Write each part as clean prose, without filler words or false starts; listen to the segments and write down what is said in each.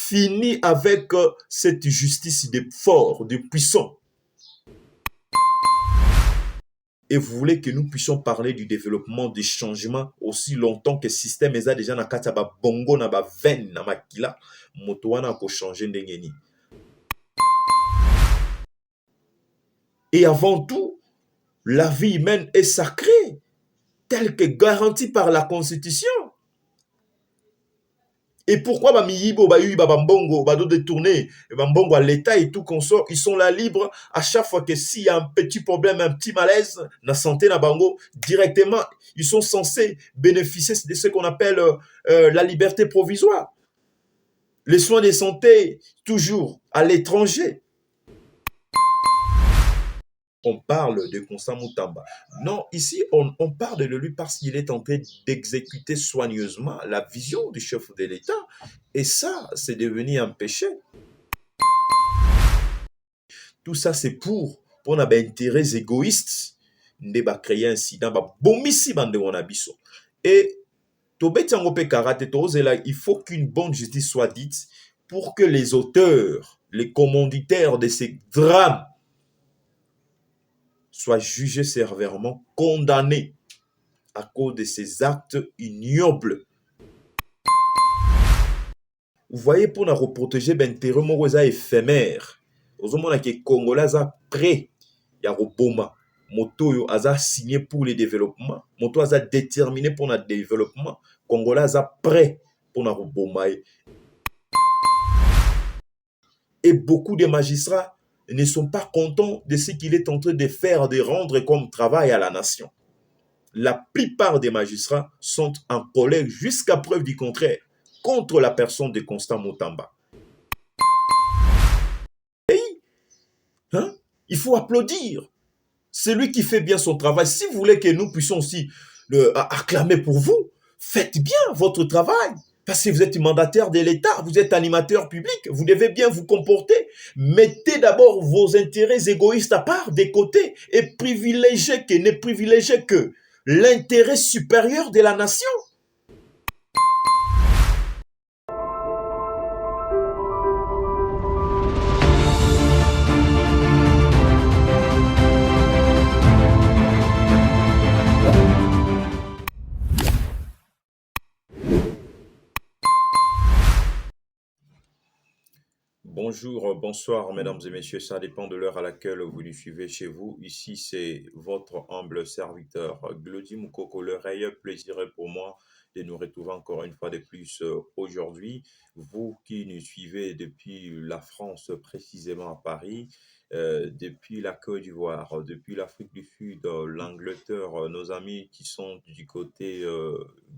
fini avec cette justice des forts, des puissants. Et vous voulez que nous puissions parler du développement, des changements aussi longtemps que le système est déjà dans le bongo, dans la veine, dans la kila, moto wana ko changer ndengeni. Et avant tout, la vie humaine est sacrée, telle que garantie par la Constitution. Et pourquoi Bamiyibo, Bayuba, Bambongo, Bado détourné, Bambongo à l'État et tout consort, ils sont là libres à chaque fois que s'il y a un petit problème, un petit malaise, dans la santé, dans Bango, directement, ils sont censés bénéficier de ce qu'on appelle la liberté provisoire. Les soins de santé, toujours à l'étranger. On parle de Constant Moutamba. Non, ici, on parle de lui parce qu'il est en train d'exécuter soigneusement la vision du chef de l'État. Et ça, c'est devenu un péché. Tout ça, c'est pour un intérêt égoïste. Ne ba créer un incident, ba bomisi bande wonabiso. Et il faut qu'une bonne justice soit dite pour que les auteurs, les commanditaires de ces drames soient jugés sévèrement, condamnés à cause de ces actes ignobles. Vous voyez, pour nous protéger l'intérêt éphémère, aux hommes qui Congolais sont prêts à Roboma, moto a signé pour le développement, moto a déterminé pour le développement, Congolais sont prêts pour le Roboma. Et beaucoup de magistrats ne sont pas contents de ce qu'il est en train de faire, de rendre comme travail à la nation. La plupart des magistrats sont en colère jusqu'à preuve du contraire contre la personne de Constant Moutamba. Et, il faut applaudir celui qui fait bien son travail. Si vous voulez que nous puissions aussi acclamer pour vous, faites bien votre travail. Parce que vous êtes mandataire de l'État, vous êtes animateur public, vous devez bien vous comporter. Mettez d'abord vos intérêts égoïstes à part, des côtés, et ne privilégiez que l'intérêt supérieur de la nation. Bonjour, bonsoir, mesdames et messieurs. Ça dépend de l'heure à laquelle vous nous suivez chez vous. Ici, c'est votre humble serviteur, Glody Moukoko. Le réel plaisir est pour moi de nous retrouver encore une fois de plus aujourd'hui. Vous qui nous suivez depuis la France, précisément à Paris, depuis la Côte d'Ivoire, depuis l'Afrique du Sud, l'Angleterre, nos amis qui sont du côté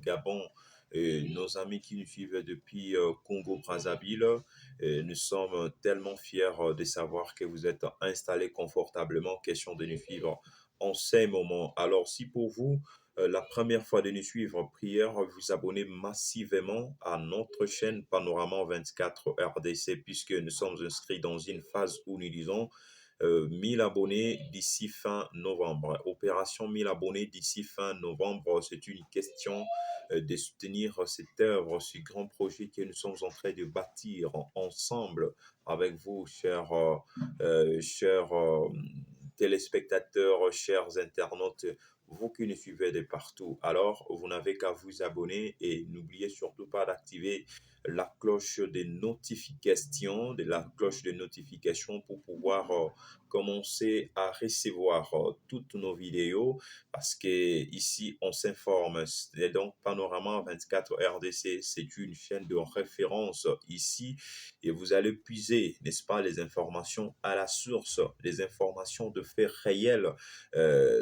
Gabon, et nos amis qui nous suivent depuis Congo-Brazzaville. Nous sommes tellement fiers de savoir que vous êtes installés confortablement, question de nous suivre en ces moments. Alors, si pour vous, la première fois de nous suivre, prière, vous abonnez massivement à notre chaîne Panorama 24 RDC, puisque nous sommes inscrits dans une phase où nous disons 1000 abonnés d'ici fin novembre. Opération 1000 abonnés d'ici fin novembre, c'est une question de soutenir cette œuvre, ce grand projet que nous sommes en train de bâtir ensemble avec vous, chers téléspectateurs, chers internautes, vous qui nous suivez de partout. Alors, vous n'avez qu'à vous abonner et n'oubliez surtout pas d'activer la cloche de notification, pour pouvoir commencer à recevoir toutes nos vidéos parce que ici on s'informe. Et donc Panorama 24 RDC, c'est une chaîne de référence ici et vous allez puiser, n'est-ce pas, les informations à la source, les informations de faits réels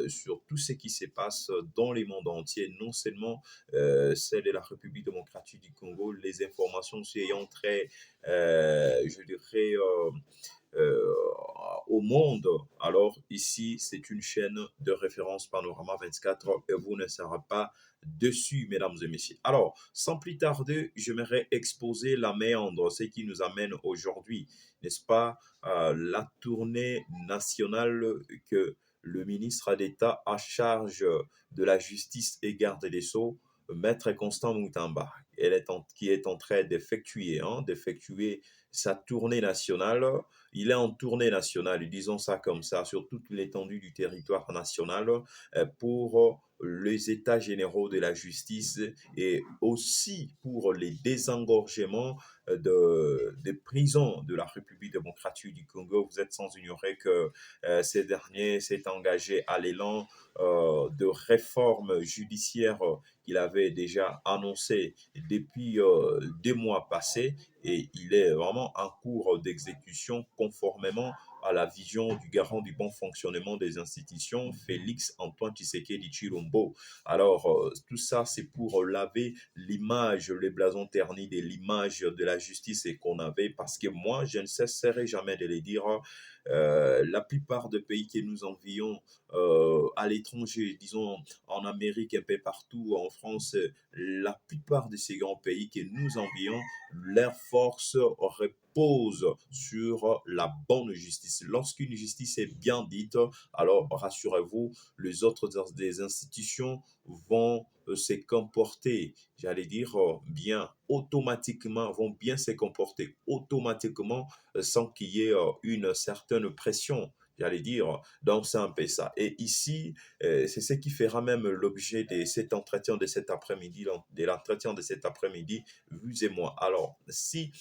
sur tout ce qui se passe dans le monde entier, non seulement celle de la République démocratique du Congo, les informations ayant trait, je dirais, au monde. Alors ici, c'est une chaîne de référence Panorama 24 et vous ne serez pas dessus, mesdames et messieurs. Alors, sans plus tarder, j'aimerais exposer la méandre, ce qui nous amène aujourd'hui, n'est-ce pas, la tournée nationale que le ministre d'État à charge de la justice et garde des Sceaux, Maître Constant Moutamba. qui est en train d'effectuer sa tournée nationale. Il est en tournée nationale, disons ça comme ça, sur toute l'étendue du territoire national pour les états généraux de la justice et aussi pour les désengorgements des prisons de la République démocratique du Congo. Vous êtes sans ignorer que ces derniers s'est engagé à l'élan de réformes judiciaires qu'il avait déjà annoncé depuis des mois passés et il est vraiment en cours d'exécution conformément à la vision du garant du bon fonctionnement des institutions, Félix Antoine Tshisekedi Chilombo. Alors, tout ça, c'est pour laver l'image, les blasons ternis de l'image de la justice qu'on avait, parce que moi, je ne cesserai jamais de le dire, la plupart des pays que nous envions à l'étranger, disons en Amérique, un peu partout, en France, la plupart de ces grands pays que nous envions, leur force repose sur la bonne justice. Lorsqu'une justice est bien dite, alors rassurez-vous, les autres des institutions vont se comporter, j'allais dire, bien automatiquement, vont bien se comporter automatiquement sans qu'il y ait une certaine pression. J'allais dire, donc c'est un peu ça. Et ici, c'est ce qui fera même l'objet de cet entretien de cet après-midi, de l'entretien de cet après-midi, vous et moi. Alors, si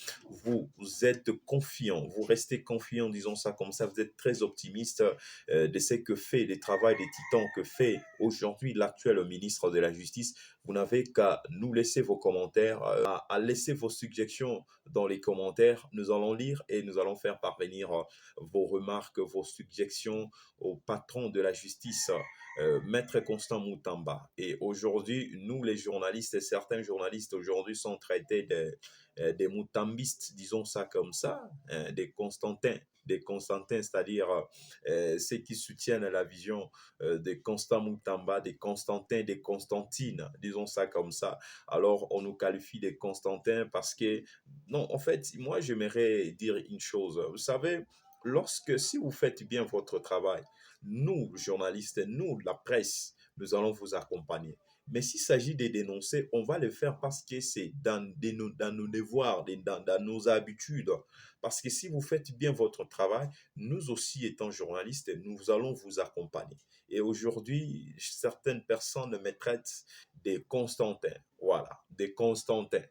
vous êtes confiant, vous restez confiant, disons ça comme ça, vous êtes très optimiste de ce que fait, le travail des titans que fait aujourd'hui l'actuel ministre de la Justice, vous n'avez qu'à nous laisser vos commentaires, à laisser vos suggestions dans les commentaires. Nous allons lire et nous allons faire parvenir vos remarques, vos suggestions au patron de la justice, Maître Constant Moutamba. Et aujourd'hui, nous les journalistes, et certains journalistes aujourd'hui sont traités des moutambistes, disons ça comme ça, hein, des Constantins, c'est-à-dire ceux qui soutiennent la vision de Constant Moutamba, des Constantins, des Constantines, disons ça comme ça. Alors, on nous qualifie des Constantins parce que, non, en fait, moi, j'aimerais dire une chose. Vous savez, si vous faites bien votre travail, nous, journalistes, nous, la presse, nous allons vous accompagner. Mais s'il s'agit de dénoncer, on va le faire parce que c'est dans nos devoirs, dans nos habitudes. Parce que si vous faites bien votre travail, nous aussi, étant journalistes, nous allons vous accompagner. Et aujourd'hui, certaines personnes me traitent des Constantins. Voilà, des Constantins,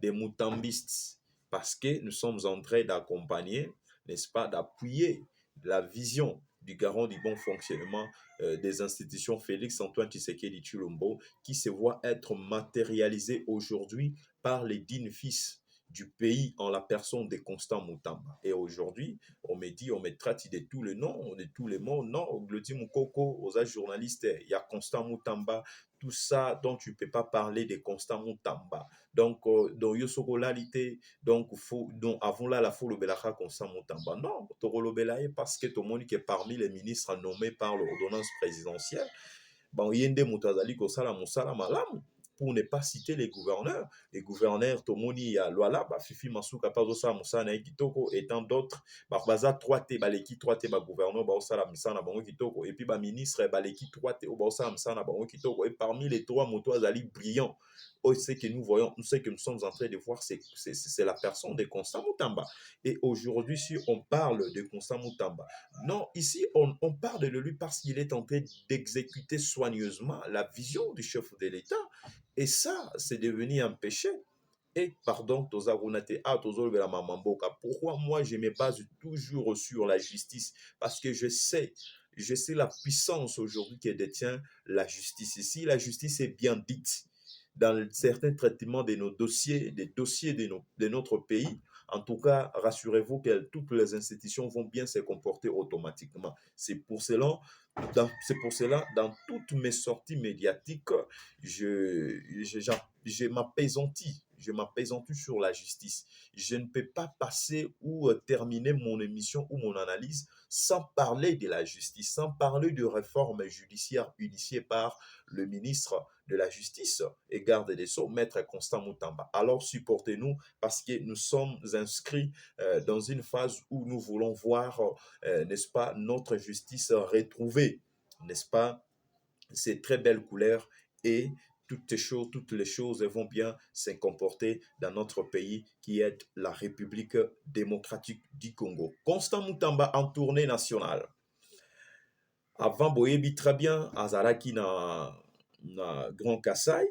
des Moutambistes. Parce que nous sommes en train d'accompagner, n'est-ce pas, d'appuyer la vision du garant du bon fonctionnement des institutions Félix Antoine Tshisekedi Chilombo, qui se voit être matérialisé aujourd'hui par les dignes fils du pays en la personne de Constant Moutamba. Et aujourd'hui, on me dit, on me traite de tous les noms, de tous les mots. Non, Glody Moukoko, aux journalistes, il y a Constant Moutamba, tout ça dont tu ne peux pas parler de Constant Moutamba. Donc, dans Yosokolalité, donc avant là, la foule belaka Constant Moutamba. Non, Togolobelaye parce que tout le monde qui est parmi les ministres nommés par l'ordonnance présidentielle, bon, yende Moutazali Kosala Moussala Malam, pour ne pas citer les gouverneurs. Les gouverneurs, Tomoni, ya Luala, Fifi Masuka, Pazosa, Moussa, Naï Kitoko, et tant d'autres, Baza 3T, Baleki 3T, gouverneur, Baosala, Moussana, Bango Kitoko, et puis ministre, Baleki 3T, Baosala, Moussana, Bango Kitoko, et parmi les trois motos Azali brillants, ce que nous voyons, ce que nous sommes en train de voir, c'est la personne de Constant Moutamba. Et aujourd'hui, si on parle de Constant Moutamba, non, ici, on parle de lui parce qu'il est en train d'exécuter soigneusement la vision du chef de l'État. Et ça, c'est devenu un péché. Et pardon, pourquoi moi je me base toujours sur la justice? Parce que je sais la puissance aujourd'hui que détient la justice. Ici, la justice est bien dite dans certains traitements de nos dossiers, des dossiers de notre pays. En tout cas, rassurez-vous que toutes les institutions vont bien se comporter automatiquement. C'est pour cela, dans toutes mes sorties médiatiques, je m'apaisantis. Je m'apaisantis sur la justice. Je ne peux pas passer ou terminer mon émission ou mon analyse sans parler de la justice, sans parler de réforme judiciaire initiée par le ministre de la Justice et garde des Sceaux, Maître Constant Moutamba. Alors supportez-nous parce que nous sommes inscrits dans une phase où nous voulons voir, n'est-ce pas, notre justice retrouvée, n'est-ce pas, ces très belles couleurs et toutes les choses vont bien se comporter dans notre pays qui est la République démocratique du Congo. Constant Moutamba en tournée nationale. Avant boyebi très bien azalaki na Grand Kassai,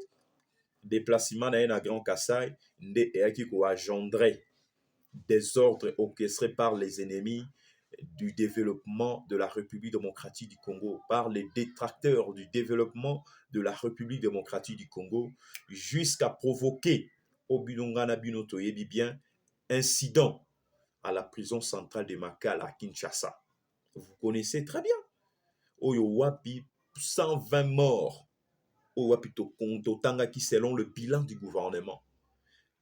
déplacement na Grand Kassai nde eyaki ko engendrer des ordres orchestrés par les ennemis du développement de la République démocratique du Congo, par les détracteurs du développement de la République démocratique du Congo, jusqu'à provoquer au Bilongana Binoto yebi bien incident à la prison centrale de Makala à Kinshasa. Vous connaissez très bien. Oyo wapi 120 morts. Oyo wapi Totanga qui selon le bilan du gouvernement.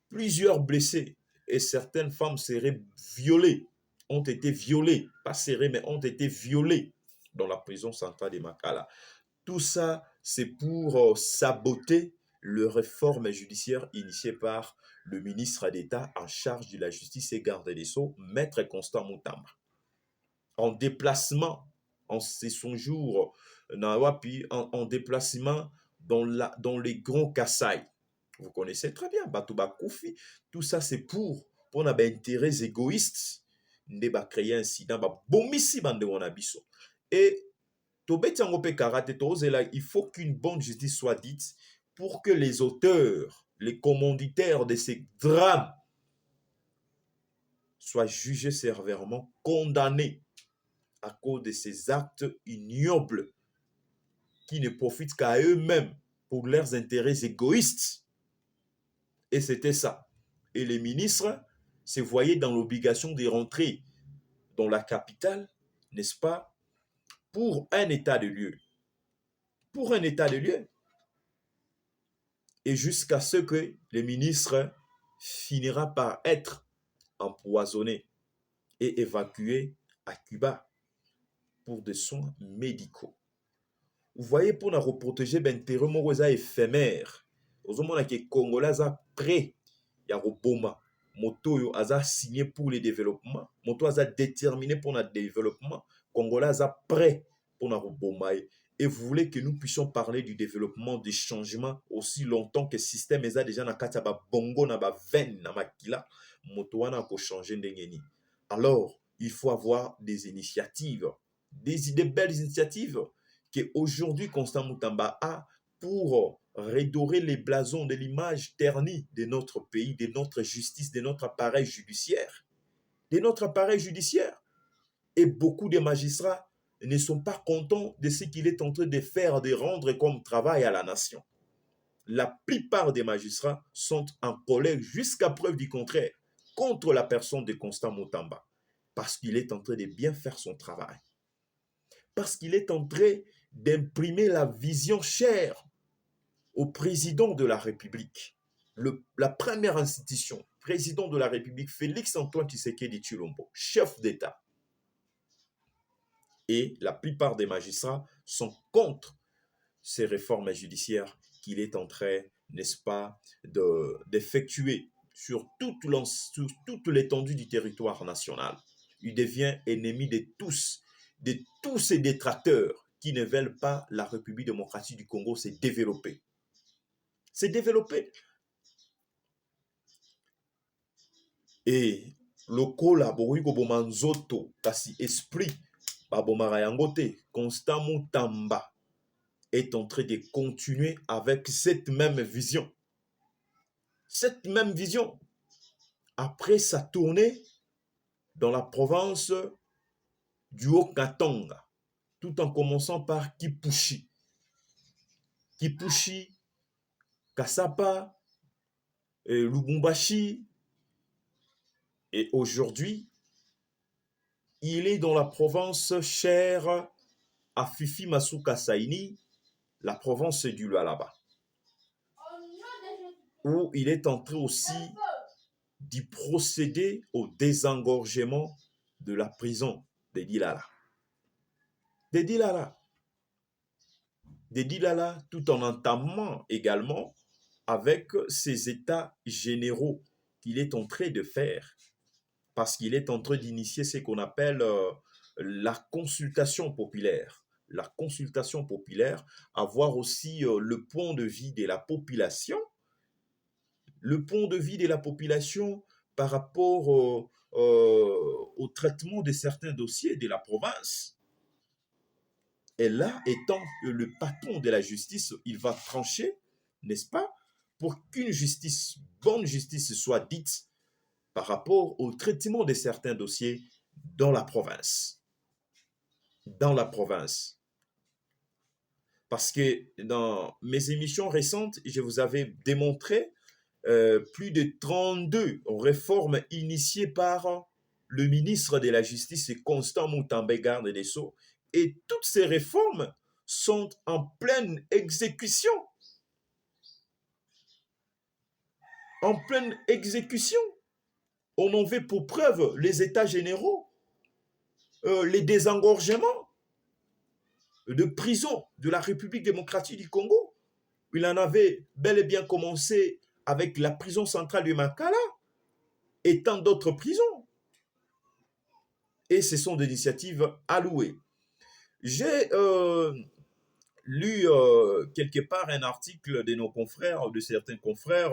Plusieurs blessés et certaines femmes seraient violées, ont été violées, pas serrées, mais ont été violées dans la prison centrale de Makala. Tout ça, c'est pour saboter le réforme judiciaire initiée par le ministre d'État en charge de la justice et garde des Sceaux, Maître Constant Moutamba. En déplacement, en son jour, en déplacement dans les grands Kassai. Vous connaissez très bien, Batouba Koufi. Tout ça, c'est pour des intérêts égoïstes. Nde ba créer un incident, ba bomisi bande wanabiso. Et il faut qu'une bonne justice soit dite pour que les auteurs, les commanditaires de ces drames soient jugés sévèrement, condamnés à cause de ces actes ignobles qui ne profitent qu'à eux-mêmes pour leurs intérêts égoïstes. Et c'était ça. Et les ministres se voyaient dans l'obligation de rentrer dans la capitale, n'est-ce pas, pour un état de lieu. Pour un état de lieu. Et jusqu'à ce que le ministre finira par être empoisonné et évacué à Cuba pour des soins médicaux. Vous voyez, pour nous protéger l'intérêt éphémère, aux hommes qui Congolais sont prêts à Roboma. Moto a signé pour le développement. Moto a déterminé pour le développement. Congolais sont prêts pour nous Roboma. Et vous voulez que nous puissions parler du développement, du changement aussi longtemps que le système est déjà dans le bongo, dans la veine, dans la kila. Moto a changé d'engeni. Alors, il faut avoir des initiatives, des belles initiatives qu'aujourd'hui Constant Moutamba a pour redorer les blasons de l'image ternie de notre pays, de notre justice, de notre appareil judiciaire. De notre appareil judiciaire. Et beaucoup de magistrats ne sont pas contents de ce qu'il est en train de faire, de rendre comme travail à la nation. La plupart des magistrats sont en colère jusqu'à preuve du contraire contre la personne de Constant Moutamba parce qu'il est en train de bien faire son travail. Parce qu'il est en train d'imprimer la vision chère au président de la République. La première institution, président de la République, Félix-Antoine Tshisekedi Tshilombo, chef d'État. Et la plupart des magistrats sont contre ces réformes judiciaires qu'il est en train, n'est-ce pas, d'effectuer sur toute l'étendue du territoire national. Il devient ennemi de tous ces détracteurs qui ne veulent pas la République démocratique du Congo se développer. Se développer. Et lokola boyiko bomanzoto kasi esprit babomara yango te. Constant Moutamba est en train de continuer avec cette même vision. Cette même vision. Après sa tournée dans la province du Haut-Katanga, tout en commençant par Kipushi. Kipushi, Kasapa, Lubumbashi. Et aujourd'hui, il est dans la province chère à Fifi Masuka Saini, la province du Lualaba, où il est en train aussi d'y procéder au désengorgement de la prison de Dilala. De Dilala, tout en entamant également avec ses états généraux qu'il est en train de faire, parce qu'il est en train d'initier ce qu'on appelle la consultation populaire, la consultation populaire, avoir aussi le point de vue de la population, le point de vue de la population par rapport au traitement de certains dossiers de la province. Et là, étant le patron de la justice, il va trancher, n'est-ce pas, pour qu'une justice, bonne justice soit dite par rapport au traitement de certains dossiers dans la province. Dans la province. Parce que dans mes émissions récentes, je vous avais démontré plus de 32 réformes initiées par le ministre de la Justice, Constant Moutambe, garde des Sceaux. Et toutes ces réformes sont en pleine exécution. En pleine exécution. On en veut pour preuve les états généraux, les désengorgements de prison de la République démocratique du Congo. Il en avait bel et bien commencé avec la prison centrale de Makala et tant d'autres prisons. Et ce sont des initiatives allouées. J'ai lu quelque part un article de nos confrères, de certains confrères,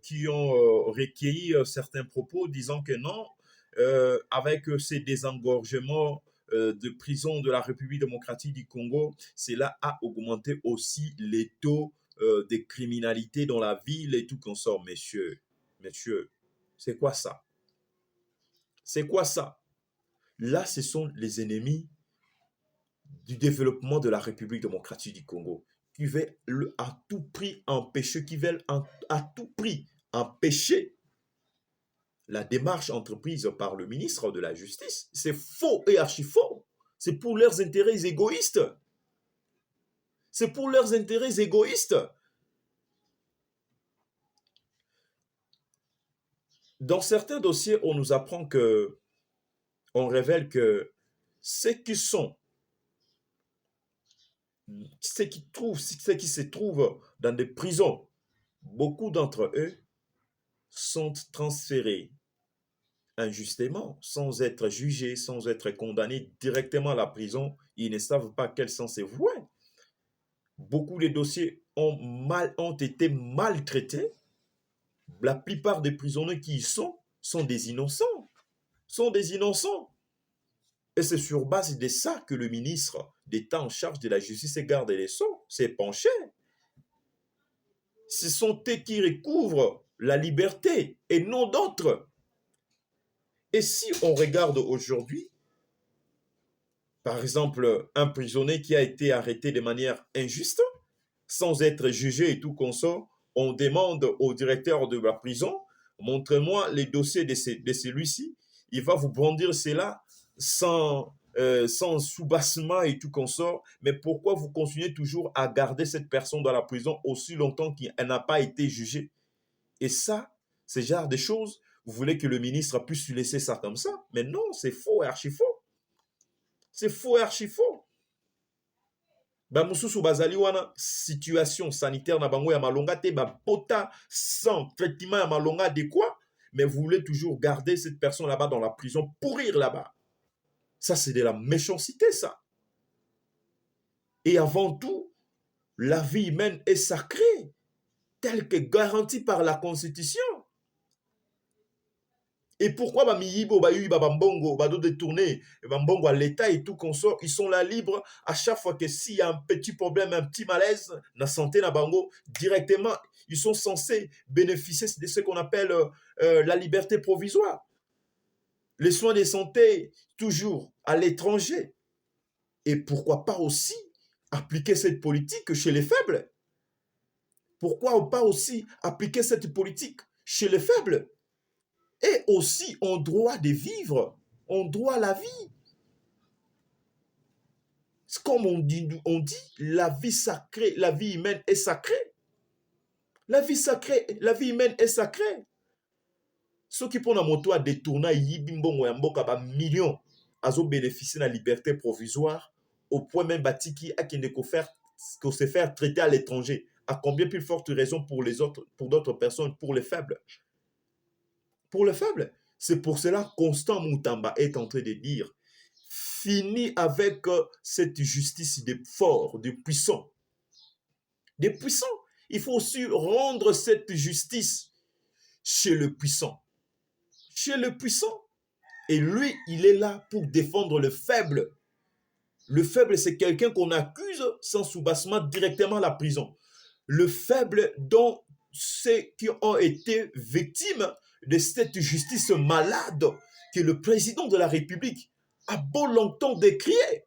qui ont recueilli certains propos disant que non, avec ces désengorgements de prisons de la République démocratique du Congo, cela a augmenté aussi les taux de criminalité dans la ville et tout consort. Messieurs, c'est quoi ça? C'est quoi ça? Là, ce sont les ennemis du développement de la République démocratique du Congo, qui veulent à tout prix empêcher, à tout prix empêcher la démarche entreprise par le ministre de la Justice. C'est faux et archi faux. C'est pour leurs intérêts égoïstes. C'est pour leurs intérêts égoïstes. Dans certains dossiers, on nous apprend que, on révèle que ceux qui se trouvent dans des prisons, beaucoup d'entre eux sont transférés injustement, sans être jugés, sans être condamnés directement à la prison. Ils ne savent pas quel sens c'est voué. Beaucoup de dossiers ont été maltraités. La plupart des prisonniers qui y sont des innocents. Sont des innocents. Et c'est sur base de ça que le ministre d'État en charge de la justice et garde des Sceaux s'est penché. Ce sont eux qui recouvrent la liberté et non d'autres. Et si on regarde aujourd'hui, par exemple, un prisonnier qui a été arrêté de manière injuste, sans être jugé et tout consort, on demande au directeur de la prison, montrez-moi les dossiers de celui-ci, il va vous brandir cela sans soubassement et tout consort, mais pourquoi vous continuez toujours à garder cette personne dans la prison aussi longtemps qu'elle n'a pas été jugée? Et ça, ce genre de choses, vous voulez que le ministre puisse laisser ça comme ça? Mais non, c'est faux et archi faux. C'est faux et archi faux. Bamususu bazali wana situation sanitaire na bango ya malonga te, pota sans traitement ya malonga adéquat, mais vous voulez toujours garder cette personne là-bas dans la prison, pourrir là-bas. Ça, c'est de la méchanceté, ça. Et avant tout, la vie humaine est sacrée, telle que garantie par la Constitution. Et pourquoi Bamiyibo, Bambongo, Bado détourner, Bambongo à l'État et tout consort, ils sont là libres à chaque fois que s'il y a un petit problème, un petit malaise, la santé na bango, directement, ils sont censés bénéficier de ce qu'on appelle la liberté provisoire. Les soins de santé, toujours à l'étranger. Et pourquoi pas aussi appliquer cette politique chez les faibles? Pourquoi pas aussi appliquer cette politique chez les faibles? Et aussi ont droit de vivre, ont droit à la vie. Comme on dit, la vie sacrée, la vie humaine est sacrée. La vie sacrée, la vie humaine est sacrée. Ceux qui prennent la moto à détourner, yibimbongo yamboka ba millions, azo bénéficier de la liberté provisoire, au point même batiki a qui ne se faire traiter à l'étranger. À combien plus forte raison pour les autres, pour d'autres personnes, pour les faibles? Pour les faibles. C'est pour cela que Constant Moutamba est en train de dire, Fini avec cette justice des forts, des puissants. Des puissants. Il faut aussi rendre cette justice chez le puissant. Chez le puissant. Et lui, il est là pour défendre le faible. Le faible, c'est quelqu'un qu'on accuse sans soubassement directement à la prison. Le faible dont ceux qui ont été victimes de cette justice malade que le président de la République a beau longtemps décrié,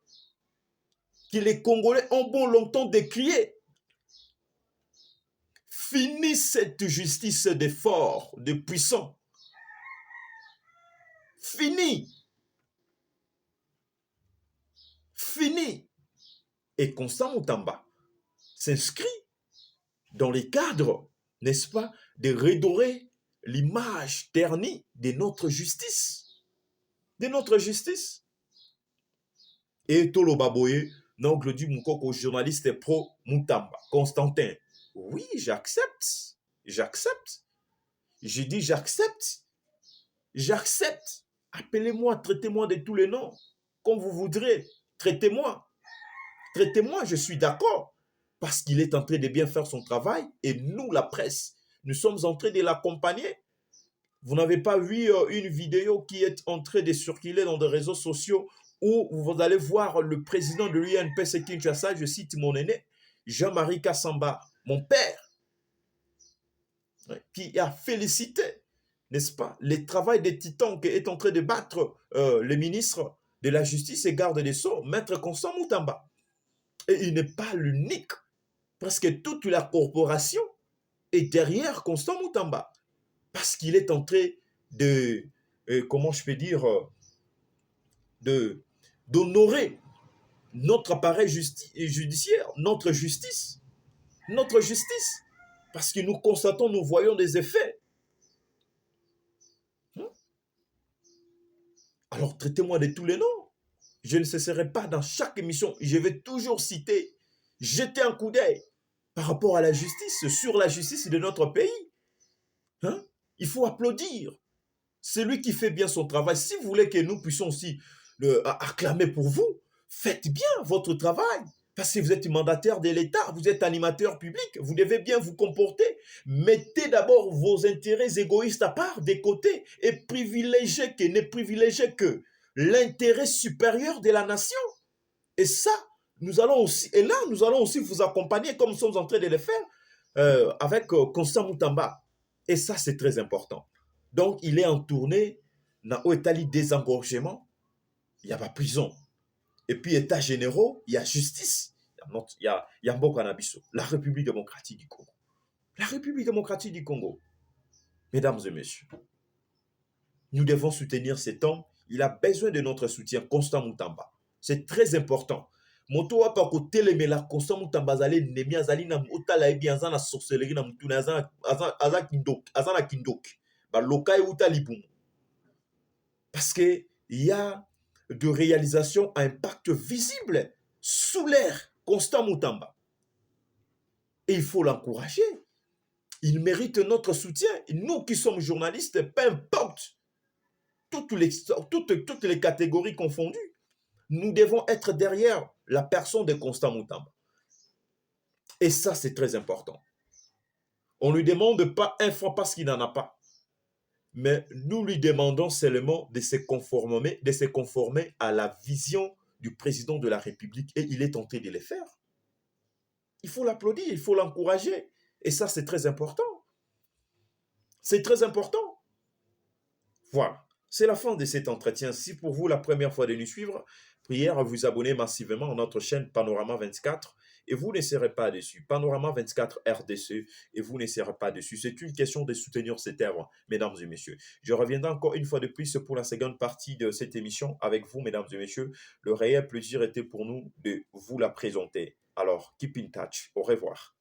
que les Congolais ont beau longtemps décrié. Fini cette justice des forts, des puissants. Fini. Fini. Et Constant Moutamba s'inscrit dans les cadres, n'est-ce pas, de redorer l'image ternie de notre justice. De notre justice. Et Tolo Baboye, l'oncle du Moukoko, journaliste pro Moutamba, Constantin. Oui, j'accepte. J'accepte. J'ai dit j'accepte. J'accepte. Appelez-moi, traitez-moi de tous les noms. Comme vous voudrez. Traitez-moi. Traitez-moi, je suis d'accord. Parce qu'il est en train de bien faire son travail. Et nous, la presse, nous sommes en train de l'accompagner. Vous n'avez pas vu une vidéo qui est en train de circuler dans des réseaux sociaux où vous allez voir le président de l'UNPC Kinshasa, je cite mon aîné, Jean-Marie Kassamba, mon père, qui a félicité, n'est-ce pas, le travail des titans qui est en train de battre le ministre de la Justice et garde des Sceaux, Maître Constant Moutamba. Et il n'est pas l'unique, parce que toute la corporation est derrière Constant Moutamba, parce qu'il est en train de, comment je peux dire, d'honorer notre appareil judiciaire, notre justice, parce que nous constatons, nous voyons des effets. Alors traitez-moi de tous les noms. Je ne cesserai pas dans chaque émission, je vais toujours citer, jeter un coup d'œil par rapport à la justice, sur la justice de notre pays. Il faut applaudir celui qui fait bien son travail. Si vous voulez que nous puissions aussi acclamer pour vous, faites bien votre travail. Parce que vous êtes mandataire de l'État, vous êtes animateur public, vous devez bien vous comporter. Mettez d'abord vos intérêts égoïstes à part, des côtés, et ne privilégiez que l'intérêt supérieur de la nation. Et ça, nous allons aussi vous accompagner comme nous sommes en train de le faire avec Constant Moutamba. Et ça, c'est très important. Donc, il est en tournée dans l'Italie désengorgement, il y a pas prison. Et puis, état généraux, il y a justice. Il y a Mbokanabiso, la République démocratique du Congo. La République démocratique du Congo. Mesdames et messieurs, nous devons soutenir cet homme. Il a besoin de notre soutien, Constant Moutamba. C'est très important. Moto wa pa ko telemela Constant Moutamba azali nemi azali na otala ebi azana na sorcellerie na mutu na azana kindok. Ba lokai uta libumu. Parce que il y a de réalisation à impact visible sous l'air, Constant Moutamba. Et il faut l'encourager. Il mérite notre soutien. Et nous qui sommes journalistes, peu importe, toutes les catégories confondues, nous devons être derrière la personne de Constant Moutamba. Et ça, c'est très important. On ne lui demande pas un franc parce qu'il n'en a pas. Mais nous lui demandons seulement de se conformer à la vision du président de la République. Et il est tenté de le faire. Il faut l'applaudir, il faut l'encourager. Et ça, c'est très important. C'est très important. Voilà. C'est la fin de cet entretien. Si pour vous, la première fois de nous suivre, prière à vous abonner massivement à notre chaîne Panorama 24 et vous ne serez pas déçus. Panorama 24 RDC et vous ne serez pas déçus. C'est une question de soutenir cette œuvre, mesdames et messieurs. Je reviendrai encore une fois de plus pour la seconde partie de cette émission avec vous, mesdames et messieurs. Le réel plaisir était pour nous de vous la présenter. Alors, keep in touch. Au revoir.